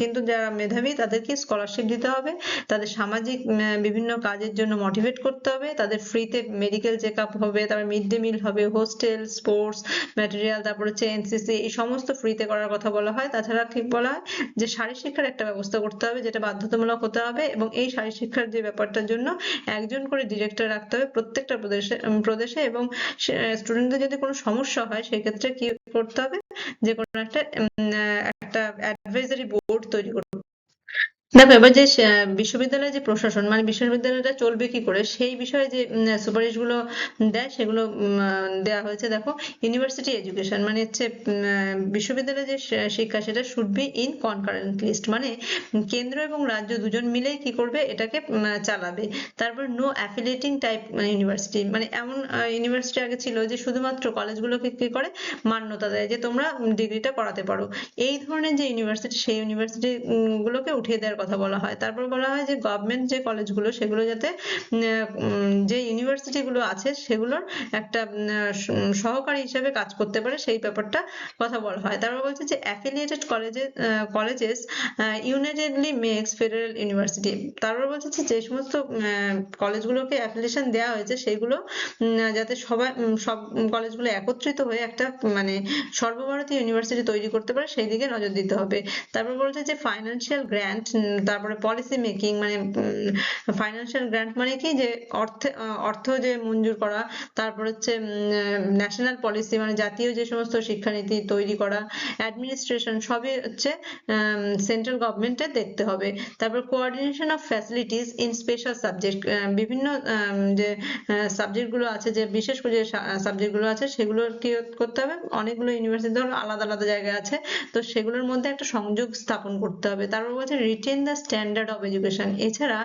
কিন্তু যারা মেধাবী তাদেরকে স্কলারশিপ দিতে হবে, তাদের সামাজিক বিভিন্ন কাজের জন্য মোটিভেট করতে হবে, তাদের ফ্রিতে মেডিকেল চেক আপ হবে, তারপর মিড ডে মিল হবে, হোস্টেল, স্পোর্টস ম্যাটেরিয়াল, তারপর হচ্ছে এনসিসি, এই সমস্ত ফ্রিতে করার কথা বলা হয়। তাছাড়া কি বলা হয় যে শারীর শিক্ষার একটা ব্যবস্থা করতে হবে যেটা বাধ্যতামূলক হতে হবে, এবং এই শারীর শিক্ষার যে ব্যাপারটার জন্য একজন করে ডিরেক্টর রাখতে হবে প্রত্যেকটা প্রদেশে এবং স্টুডেন্টদের যদি কোনো সমস্যা হয় সেক্ষেত্রে কি করতে হবে, যে কোনো একটা অ্যাডভাইজারি বোর্ড তৈরি করতে। দেখো এবার যে বিশ্ববিদ্যালয়ের যে প্রশাসন, মানে বিশ্ববিদ্যালয়টা চলবে কি করে সেই বিষয়ে যে সুপারিশ গুলো দেয় সেগুলো দেওয়া হয়েছে। দেখো ইউনিভার্সিটি এডুকেশন মানে হচ্ছে বিশ্ববিদ্যালয়ের যে শিক্ষা সেটা should be in concurrent list, মানে কেন্দ্র এবং রাজ্য দুজন মিলেই কি করবে এটাকে চালাবে। তারপর নো অ্যাফিলিয়েটিং টাইপ ইউনিভার্সিটি, মানে এমন ইউনিভার্সিটি আগে ছিল যে শুধুমাত্র কলেজগুলোকে কি করে মান্যতা দেয় যে তোমরা ডিগ্রিটা করাতে পারো। এই ধরনের যে ইউনিভার্সিটি সেই ইউনিভার্সিটি গুলোকে উঠিয়ে দেওয়ার কথা বলা হয়। তারপর বলা হয় যে গভর্নমেন্ট যে কলেজগুলো সেগুলো যাতে যে ইউনিভার্সিটি গুলো আছে সেগুলোর একটা সহকারী হিসেবে কাজ করতে পারে সেই ব্যাপারটা কথা বলা হয়। তারপর বলছে যে affiliated colleges unitedly makes federal university. তারপর বলছে যে সমস্ত কলেজগুলোকে অ্যাফিলিয়েশন দেওয়া হয়েছে সেগুলো যাতে সব কলেজগুলো একত্রিত হয়ে একটা মানে সর্বভারতীয় ইউনিভার্সিটি তৈরি করতে পারে সেই দিকে নজর দিতে হবে। তারপর বলছে যে ফাইন্যান্সিয়াল গ্র্যান্ট, তারপরে পলিসি মেকিং, মানে ফাইন্যান্সিয়াল গ্র্যান্ট মানে কি যে অর্থ যে মঞ্জুর করা, তারপর হচ্ছে ন্যাশনাল পলিসি মানে জাতীয় যে সমস্ত শিক্ষানীতি তৈরি করা, অ্যাডমিনিস্ট্রেশন সবই হচ্ছে সেন্ট্রাল গভর্নমেন্টের দেখতে হবে। তারপর coordination of facilities in special subject, বিভিন্ন যে সাবজেক্ট গুলো আছে, যে বিশেষ করে যে সাবজেক্ট গুলো আছে সেগুলো কি করতে হবে, অনেকগুলো ইউনিভার্সিটি ধরো আলাদা আলাদা জায়গায় আছে তো সেগুলোর মধ্যে একটা সংযোগ স্থাপন করতে হবে। তারপর বলছে written the standard of education. এছাড়া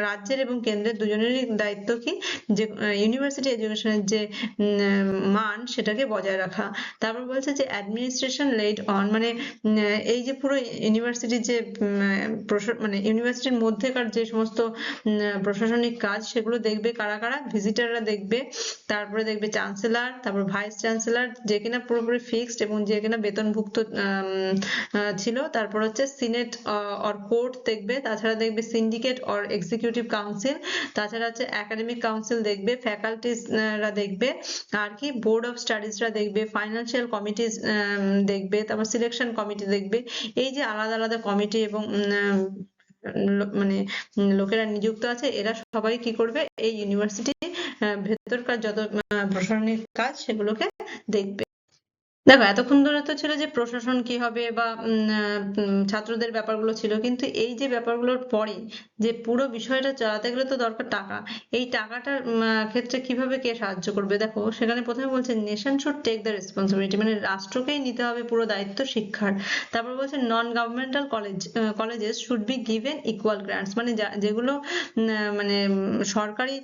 রাজ্যের এবং কেন্দ্রের দুজনেরই দায়িত্ব কি যে ইউনিভার্সিটি এডুকেশনের যে মান সেটাকে বজায় রাখা। তারপর বলছে যে অ্যাডমিনিস্ট্রেশন লেড অন, মানে এই যে পুরো ইউনিভার্সিটির যে মানে ইউনিভার্সিটির মধ্যেকার যে সমস্ত প্রশাসনিক কাজ সেগুলো দেখবে কারা কারা, ভিজিটাররা দেখবে, তারপরে দেখবে চ্যান্সেলর, তারপর ভাইস চ্যান্সেলর যে কিনা পুরোপুরি ফিক্সড এবং যে কিনা বেতনভুক্ত ছিল, তারপর হচ্ছে সিনেট অর কোর্ট দেখবে, তাছাড়া দেখবে সিন্ডিকেট অর এক্সিকিউটিভ কাউন্সিল, তাছাড়া হচ্ছে একাডেমিক কাউন্সিল দেখবে, ফ্যাকাল্টিসরা দেখবে, আর কি বোর্ড অফ স্টাডিজরা দেখবে, ফাইন্যান্সিয়াল কমিটিজ দেখবে, তারপর সিলেকশন কমিটি দেখবে। এই যে আলাদা আলাদা কমিটি এবং মানে লোকেরা নিযুক্ত আছে এরা সবাই কি করবে এই ইউনিভার্সিটি ভেতরকার যত প্রশাসনিক কাজ সেগুলোকে দেখবে। দেখো এতক্ষণ ধরে তো ছিল যে প্রশাসন কি হবে বা ছাত্রদের ব্যাপারগুলো ছিল, কিন্তু এই যে ব্যাপারগুলোর পরে যে পুরো বিষয়টা চালাতে গেলে তো দরকার টাকা। এই টাকাটার ক্ষেত্রে কিভাবে কে সাহায্য করবে, দেখো সেখানে প্রথমে বলছে nation should take the responsibility, মানে রাষ্ট্রকেই নিতে হবে পুরো দায়িত্ব শিক্ষার। তারপর বলছে non governmental colleges should be given equal grants, মানে যেগুলো মানে সরকারি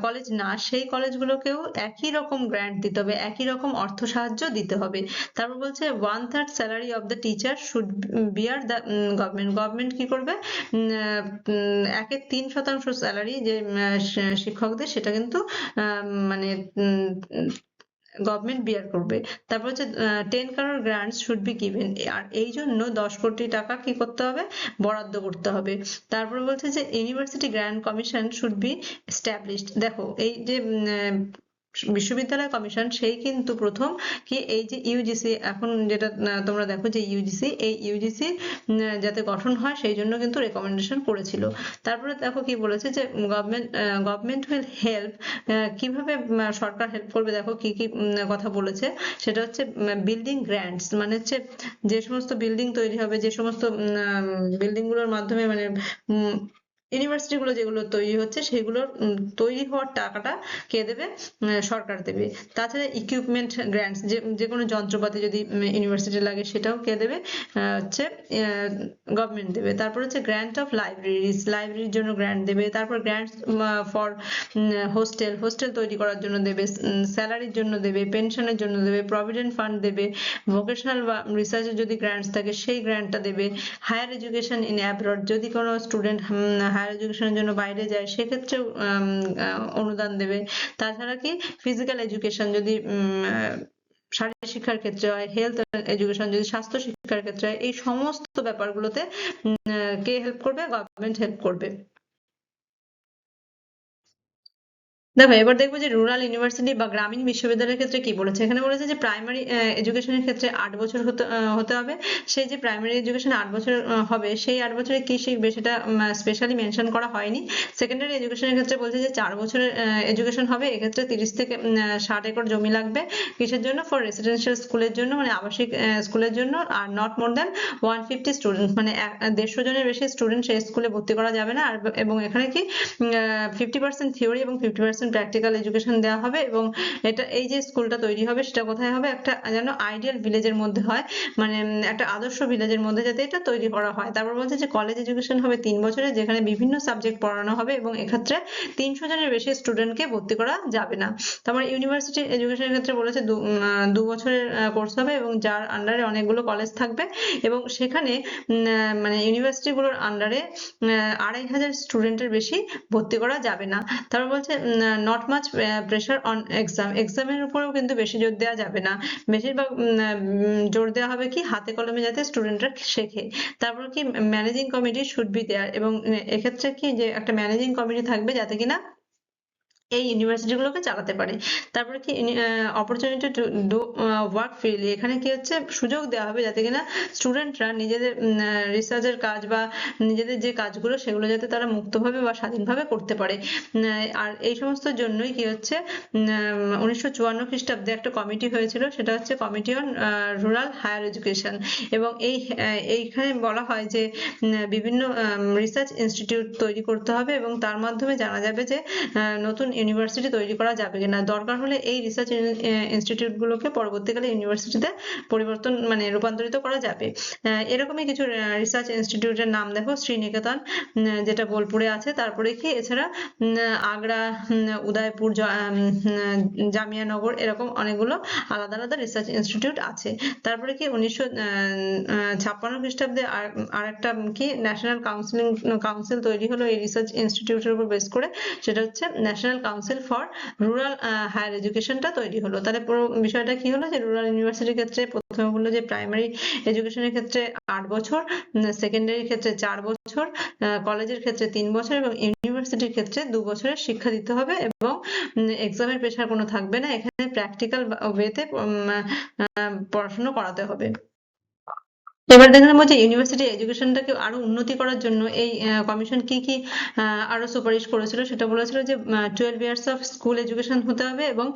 কলেজ না সেই কলেজগুলোকেও একই রকম গ্র্যান্ট দিতে হবে, একই রকম অর্থ সাহায্য দিতে হবে। তারপর বলছে 1/3 salary of the teacher should bear the government কি করবে, 1/3 স্যালারি যে শিক্ষকদের সেটা কিন্তু মানে গভর্নমেন্ট বিয়ার করবে। তারপর হচ্ছে 10 crore grants should be given, আর এই জন্য 10 কোটি টাকা কি করতে হবে, বরাদ্দ করতে হবে। তারপর বলছে যে university grant commission should be established. দেখো এই যে বিশ্ববিদ্যালয় কমিশন সেই কিন্তু প্রথম কি এই যে ইউজিসি এখন যেটা তোমরা দেখো যে ইউজিসি, এই ইউজিসি যাতে গঠন হয় সেই জন্য কিন্তু রেকমেন্ডেশন করেছিল। তারপরে দেখো কি বলেছে যে গভর্নমেন্ট উইল হেল্প, কিভাবে সরকার হেল্প করবে, দেখো কি কি কথা বলেছে সেটা হচ্ছে বিল্ডিং গ্র্যান্টস, মানে হচ্ছে যে সমস্ত বিল্ডিং তৈরি হবে, যে সমস্ত বিল্ডিং গুলোর মাধ্যমে মানে ইউনিভার্সিটি গুলো যেগুলো তৈরি হচ্ছে সেগুলোর তৈরি হওয়ার টাকাটা কে দেবে? সরকার দেবে। তাছাড়া ইকুইপমেন্ট গ্র্যান্টস, যে কোনো যন্ত্রপাতি যদি ইউনিভার্সিটি লাগে সেটাও কে দেবে? হচ্ছে গভর্নমেন্ট দেবে। তারপর হচ্ছে গ্র্যান্ট অফ লাইব্রেরিজ, লাইব্রেরির জন্য গ্র্যান্ট দেবে। তারপর গ্র্যান্টস ফর হোস্টেল, হোস্টেল তৈরি করার জন্য দেবে। স্যালারির জন্য দেবে, পেনশনের জন্য দেবে, প্রভিডেন্ট ফান্ড দেবে, ভোকেশনাল বা রিসার্চের যদি গ্র্যান্টস থাকে সেই গ্র্যান্টটা দেবে। হায়ার এডুকেশন ইন অ্যাব্রড, যদি কোনো স্টুডেন্ট হায়ার এডুকেশনের জন্য বাইরে যায় সেক্ষেত্রেও অনুদান দেবে। তাছাড়া কি ফিজিক্যাল এডুকেশন যদি শারীরিক শিক্ষার ক্ষেত্রে হয়, হেলথ এডুকেশন যদি স্বাস্থ্য শিক্ষার ক্ষেত্রে হয়, এই সমস্ত ব্যাপারগুলোতে কে হেল্প করবে? গভর্নমেন্ট হেল্প করবে। দেখো এবার দেখবো যে রুরাল ইউনিভার্সিটি বা গ্রামীণ বিশ্ববিদ্যালয়ের ক্ষেত্রে কি বলেছে। এখানে বলেছে যে প্রাইমারি এডুকেশনের ক্ষেত্রে 8 বছর হতে হবে। সেই যে প্রাইমারি এডুকেশন 8 বছর হবে, সেই 8 বছরে কি শিখবে সেটা স্পেশালি মেনশন করা হয়নি। সেকেন্ডারি এডুকেশনের ক্ষেত্রে বলছে যে 4 বছরের এডুকেশন হবে। এক্ষেত্রে 30 থেকে 60 একর জমি লাগবে। কিসের জন্য? ফর রেসিডেন্সিয়াল স্কুলের জন্য, মানে আবাসিক স্কুলের জন্য। Are not more than 150 student, মানে 150 জনের বেশি স্টুডেন্ট সেই স্কুলে ভর্তি করা যাবে না। আর এবং এখানে কি 50% থিওরি এবং 50% প্র্যাকটিক্যাল এডুকেশন দেওয়া হবে। এবং এটা, এই যে স্কুলটা তৈরি হবে সেটা কোথায় হবে? একটা যেন আইডিয়াল ভিলেজের মধ্যে হয়, মানে একটা আদর্শ ভিলেজের মধ্যে যাতে এটা তৈরি করা হয়। তারপর বলছে যে কলেজ এডুকেশন হবে 3 বছরের, যেখানে বিভিন্ন সাবজেক্ট পড়ানো হবে এবং এক্ষেত্রে 300 জনের বেশি স্টুডেন্টকে ভর্তি করা যাবে না। তারপর ইউনিভার্সিটি এডুকেশনের ক্ষেত্রে বলেছে 2 বছরের কোর্স হবে এবং যার আন্ডারে অনেকগুলো কলেজ থাকবে এবং সেখানে মানে ইউনিভার্সিটি গুলোর আন্ডারে 2500 স্টুডেন্টের বেশি ভর্তি করা যাবে না। তারপর বলছে not much pressure on exam, এক্সামের উপরেও কিন্তু বেশি জোর দেওয়া যাবে না। বেশিরভাগ জোর দেওয়া হবে কি হাতে কলমে যাতে স্টুডেন্টরা শেখে। তারপর কি managing committee should be there, এবং এক্ষেত্রে কি যে একটা ম্যানেজিং কমিটি থাকবে যাতে কিনা এই ইউনিভার্সিটি গুলোকে চালাতে পারে। তারপরে কি opportunity to do work freely, এখানে কি হচ্ছে সুযোগ দেওয়া হবে যাতে কিনা স্টুডেন্টরা নিজেদের রিসার্চের কাজ বা নিজেদের যে কাজগুলো সেগুলো যাতে তারা মুক্তভাবে বা স্বাধীনভাবে করতে পারে। আর এই সমস্ত জন্যই কি হচ্ছে 1954 খ্রিস্টাব্দে একটা কমিটি হয়েছিল, সেটা হচ্ছে committee on rural higher education. এবং এইখানে বলা হয় যে বিভিন্ন রিসার্চ ইনস্টিটিউট তৈরি করতে হবে এবং তার মাধ্যমে জানা যাবে যে নতুন ইউনিভার্সিটি তৈরি করা যাবে কিনা। দরকার হলে এই রিসার্চ ইনস্টিটিউট গুলোকে পরবর্তীকালে ইউনিভার্সিটিতে পরিবর্তন, মানে রূপান্তরিত করা যাবে। এরকমই কিছু রিসার্চ ইনস্টিটিউটের নাম দেখো, শ্রীনিকেতন যেটা বোলপুরে আছে। তারপরে কি এছাড়া আগ্রা, উদয়পুর, জামিয়ানগর, এরকম অনেকগুলো আলাদা আলাদা রিসার্চ ইনস্টিটিউট আছে। তারপরে কি 1956 খ্রিস্টাব্দে আর একটা কি ন্যাশনাল কাউন্সিল তৈরি হলো এই রিসার্চ ইনস্টিটিউটের উপর বেস করে, সেটা হচ্ছে national council for rural higher এডুকেশনটা তৈরি হলো। তাহলে পুরো বিষয়টা কি হলো যে রুরাল ইউনিভার্সিটির ক্ষেত্রে প্রথমে বললো যে প্রাইমারি এডুকেশনের ক্ষেত্রে 8 বছর, সেকেন্ডারির ক্ষেত্রে 4 বছর, কলেজের ক্ষেত্রে 3 বছর এবং ইউনিভার্সিটির ক্ষেত্রে 2 বছরের শিক্ষা দিতে হবে এবং এক্সামের প্রেশার কোনো থাকবে না। এখানে প্র্যাকটিক্যাল ওয়েতে পড়াশোনা করাতে হবে। এবার দেখে নেবো যে ইউনিভার্সিটি এডুকেশনটাকে আরো উন্নতি করার জন্য এই কমিশন কি কি আরো সুপারিশ করেছিল। সেটা বলেছিল যে 12 ইয়ার্স অফ স্কুল এডুকেশন হতে হবে এবং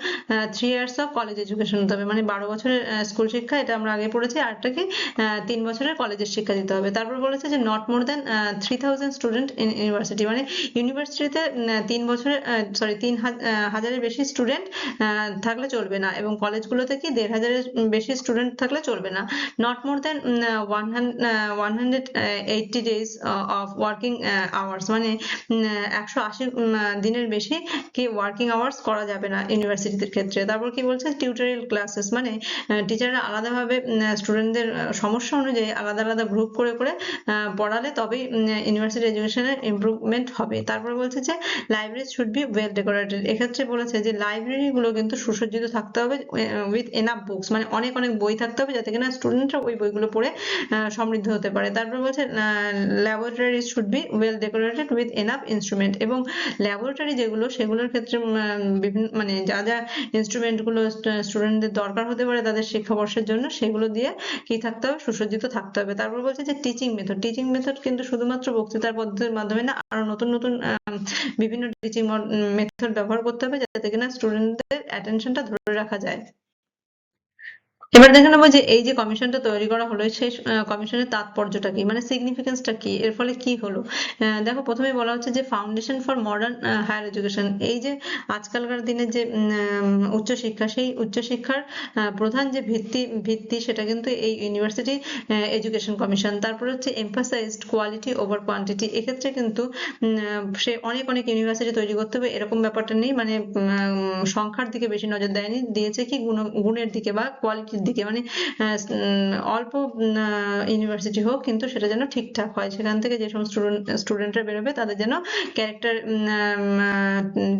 3 ইয়ার্স অফ কলেজ এডুকেশন হতে হবে, মানে 12 বছরের স্কুল শিক্ষা, এটা আমরা আগে পড়েছি। আরেকটা কি 3 বছরের কলেজের শিক্ষা দিতে হবে। তারপর বলেছে যে not more than 3000 student in university, মানে ইউনিভার্সিটিতে 3 বছরের 3000-এর বেশি স্টুডেন্ট থাকলে চলবে না এবং কলেজগুলোতে কি 1500-এর বেশি স্টুডেন্ট থাকলে চলবে না। Not more than 180 days of working hours, মানে 180 দিনের বেশি কি ওয়ার্কিং আওয়ার্স করা যাবে না ইউনিভার্সিটির ক্ষেত্রে। তারপর কি বলছে টিউটোরিয়াল ক্লাসেস, মানে টিচাররা আলাদাভাবে স্টুডেন্টদের সমস্যা অনুযায়ী আলাদা আলাদা গ্রুপ করে করে পড়ালে তবেই ইউনিভার্সিটি এডুকেশনের ইমপ্রুভমেন্ট হবে। তারপর বলছে যে library should be well decorated, এক্ষেত্রে বলেছে যে লাইব্রেরি গুলো কিন্তু সুসজ্জিত থাকতে হবে উইথ এনাফ বুকস, মানে অনেক অনেক বই থাকতে হবে যাতে কিনা স্টুডেন্টরা ওই বইগুলো পড়ে সমৃদ্ধ হতে পারে। তারপর বলছে laboratory should be well decorated with enough instrument, এবং ল্যাবরেটরি যেগুলো সেগুলোর ক্ষেত্রে বিভিন্ন মানে যা যা ইনস্ট্রুমেন্ট গুলো স্টুডেন্টদের দরকার হতে পারে তাদের শিক্ষাবর্ষের জন্য, সেগুলো দিয়ে কি থাকতে হবে? সুসজ্জিত থাকতে হবে। তারপর বলছে যে টিচিং মেথড কিন্তু শুধুমাত্র বক্তৃতার পদ্ধতির মাধ্যমে না, আরো নতুন নতুন বিভিন্ন টিচিং মেথড ব্যবহার করতে হবে যাতে কিনা স্টুডেন্টদের অ্যাটেনশনটা ধরে রাখা যায়। এবার দেখে নেবো যে এই যে কমিশনটা তৈরি করা হলো সেই কমিশনের তাৎপর্যটা কি, মানে সিগনিফিকেন্সটা কি, এর ফলে কি হলো। দেখো প্রথমেই বলা হচ্ছে যে foundation for modern higher education, এই যে আজকালকার দিনে যে উচ্চশিক্ষা, সেই উচ্চশিক্ষার প্রধান যে ভিত্তি ভিত্তি সেটা কিন্তু এই ইউনিভার্সিটি এডুকেশন কমিশন। তারপরে হচ্ছে এমফাসাইজড কোয়ালিটি ওভার কোয়ান্টিটি, এক্ষেত্রে কিন্তু সে অনেক অনেক ইউনিভার্সিটি তৈরি করতে হবে এরকম ব্যাপারটা নেই, মানে সংখ্যার দিকে বেশি নজর দেয়নি, দিয়েছে কি গুণের দিকে বা কোয়ালিটির দিকে, মানে অল্প ইউনিভার্সিটি হোক কিন্তু সেটা যেন ঠিকঠাক হয়, সেখান থেকে যে সমস্ত স্টুডেন্টরা বেরোবে তাদের যেন ক্যারেক্টার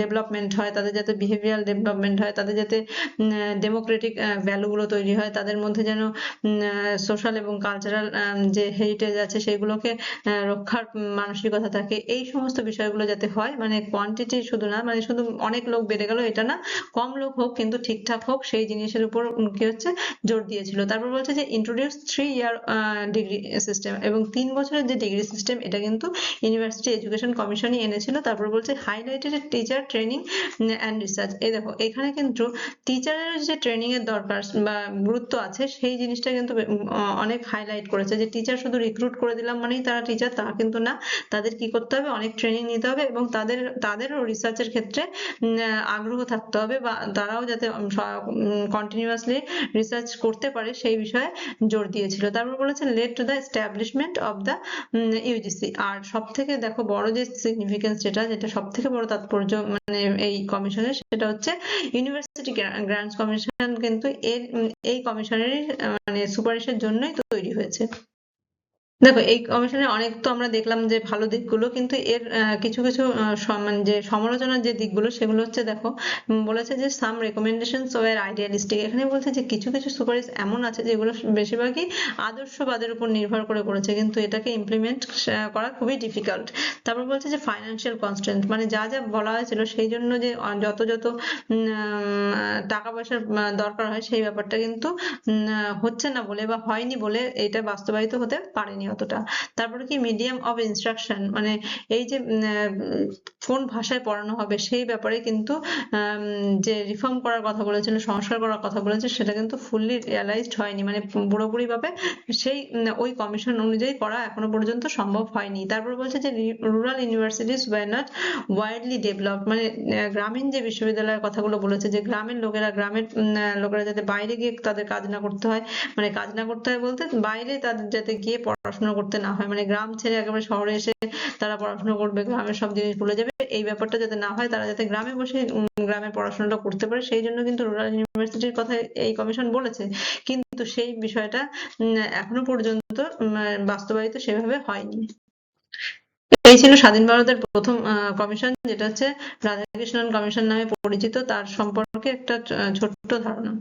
ডেভেলপমেন্ট হয়, তাদের যাতে বিহেভিয়ারাল ডেভেলপমেন্ট হয়, তাদের যাতে ডেমোক্রেটিক ভ্যালুগুলো তৈরি হয়, তাদের মধ্যে যেন সোশ্যাল এবং কালচারাল যে হেরিটেজ আছে সেগুলোকে রক্ষার মানসিকতা থাকে, এই সমস্ত বিষয়গুলো যাতে হয়, মানে কোয়ান্টিটি শুধু না, মানে শুধু অনেক লোক বেড়ে গেল এটা না, কম লোক হোক কিন্তু ঠিকঠাক হোক, সেই জিনিসের উপর কি হচ্ছে জোর দিয়েছিল। তারপর বলছে যে ইন্ট্রোডিউস 3 ইয়ার ডিগ্রি সিস্টেম, এবং 3 বছরের যে ডিগ্রি সিস্টেম এটা কিন্তু ইউনিভার্সিটি এডুকেশন কমিশনই এনেছিল। তারপর বলছে highlighted teacher training and research, এই দেখো এখানে কিন্তু টিচারের যে ট্রেনিং এর দরকার বা গুরুত্ব আছে সেই জিনিসটা কিন্তু অনেক হাইলাইট করেছে, যে টিচার শুধু রিক্রুট করে দিলাম মানেই তারা টিচার তা কিন্তু না, তাদের কি করতে হবে, অনেক ট্রেনিং নিতে হবে এবং তাদেরও রিসার্চের ক্ষেত্রে আগ্রহ থাকতে হবে, বা তারাও যাতে কন্টিনিউয়াসলি রিসার্চ করতে পারে সেই বিষয়ে জোর দিয়েছিল। তারপর বলেছে led to the establishment of the UGC. আর সব থেকে দেখো বড় যে সিগনিফিকেন্স, যেটা সব থেকে বড় তাৎপর্য মানে এই কমিশনের, সেটা হচ্ছে ইউনিভার্সিটি গ্রান্টস কমিশন কিন্তু এই কমিশনেরই মানে সুপারিশের জন্যই তৈরি হয়েছে। দেখো এই কমিশনের অনেক তো আমরা দেখলাম যে ভালো দিকগুলো, কিন্তু এর কিছু কিছু মানে যে সমালোচনার যে দিকগুলো সেগুলো হচ্ছে, দেখো বলেছে যে সাম রেকমেন্ডেশনস ওয়ার আইডিয়ালিস্টিক, এখানে বলছে যে কিছু কিছু সুপারিশ এমন আছে যেগুলো বেশিরভাগই আদর্শবাদের উপর নির্ভর করে করেছে, কিন্তু এটাকে ইমপ্লিমেন্ট করা খুবই ডিফিকাল্ট। তারপর বলছে যে ফাইন্যান্সিয়াল কনস্ট্রেন্ট, মানে যা যা বলা হয়েছিল সেই জন্য যে যত যত টাকা পয়সার দরকার হয় সেই ব্যাপারটা কিন্তু হচ্ছে না বলে বা হয়নি বলে এটা বাস্তবায়িত হতে পারেনি অতটা। তারপরে কি মিডিয়াম অফ ইনস্ট্রাকশন, মানে এই যে কোন ভাষায় পড়ানো হবে সেই ব্যাপারে কিন্তু যে রিফর্ম করার কথা বলেছিল, সংস্কার করার কথা বলেছে, সেটা কিন্তু ফুললি রিয়ালাইজড হয়নি, মানে পুরোপুরি ভাবে সেই ওই কমিশন অনুযায়ী করা এখনো পর্যন্ত সম্ভব হয়নি। তারপর বলছে যে rural universities wire not widely developed, মানে গ্রামীণ যে বিশ্ববিদ্যালয়ের কথাগুলো বলেছে, যে গ্রামের লোকেরা যাতে বাইরে গিয়ে তাদের কাজ না করতে হয়, মানে কাজ না করতে হয় বলতে বাইরে তাদের যাতে গিয়ে পড়াশোনা করতে না হয়, মানে গ্রাম ছেড়ে একেবারে শহরে এসে তারা পড়াশোনা করবে, গ্রামের সব জিনিস ভুলে যাবে, এই ব্যাপারটা যাতে না হয়, তারা যাতে গ্রামে বসে গ্রামের পড়াশোনাটা করতে পারে, সেই জন্য কিন্তু রুরাল ইউনিভার্সিটির কথা এই কমিশন বলেছে, কিন্তু সেই বিষয়টা এখনো পর্যন্ত বাস্তবায়িত সেভাবে হয়নি। এই ছিল স্বাধীন ভারতের প্রথম কমিশন, যেটা হচ্ছে রাধাকৃষ্ণন কমিশন নামে পরিচিত, তার সম্পর্কে একটা ছোট্ট ধারণা।